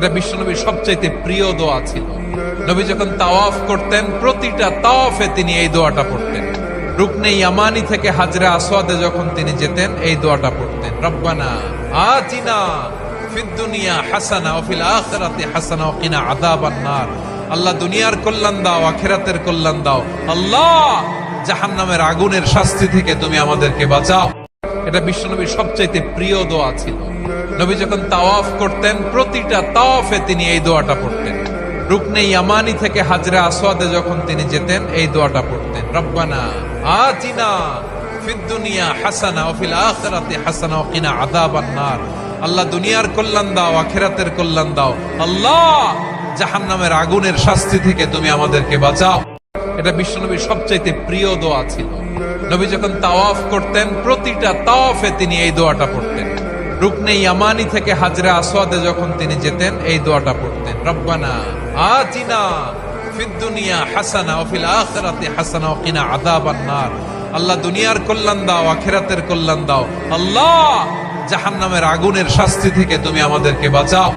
এটা বিশ্বনবীর সবচাইতে প্রিয় দোয়া ছিল। নবী যখন তাওয়াফ করতেন প্রতিটা তাওয়াফে তিনি এই দোয়াটা পড়তেন। রুকনে ইয়ামানি থেকে হাজরা আসওয়াদে যখন তিনি যেতেন এই দোয়াটা পড়তেন, রব্বানা আতিনা ফিদ দুনিয়া হাসানা ওয়া ফিল আখিরাতি হাসানা ওয়া কিনা আযাবান নার। আল্লাহ দুনিয়ার কল্যাণ দাও, আখিরাতের কল্যাণ দাও। আল্লাহ জাহান্নামের আগুনের শাস্তি থেকে তুমি আমাদেরকে বাঁচাও। এটা বিশ্বনবীর সবচাইতে প্রিয় দোয়া ছিল। নবী যখন তাওয়াফ করতেন প্রতিটা তাওয়াফে তিনি এই দোয়াটা পড়তেন। রুকনে ইয়ামানি থেকে হাজরা আসওয়াদে যখন তিনি যেতেন এই দোয়াটা পড়তেন, রব্বানা আতিনা ফিদ দুনিয়া হাসানা ওয়া ফিল আখিরাতি হাসানা ওয়া কিনা আযাবান নার। আল্লাহ দুনিয়ার কল্যাণ দাও, আখিরাতের কল্যাণ দাও। আল্লাহ জাহান্নামের আগুনের শাস্তি থেকে তুমি আমাদেরকে বাঁচাও। এটা বিশ্বনবীর সবচাইতে প্রিয় দোয়া ছিল। নবী যখন তাওয়াফ করতেন প্রতিটা তাওয়াফে তিনি এই দোয়াটা পড়তেন। রুকনে ইয়ামানি থেকে হাজরা আসওয়াদে যখন তিনি যেতেন এই দোয়াটা পড়তেন, রব্বানা আতিনা ফিদ দুনিয়া হাসানা ওয়া ফিল আখিরাতি হাসানা ওয়া কিনা আযাবান নার। আল্লাহ দুনিয়ার কল্যাণ দাও, আখিরাতের কল্যাণ দাও। আল্লাহ জাহান্নামের আগুনের শাস্তি থেকে তুমি আমাদেরকে বাঁচাও।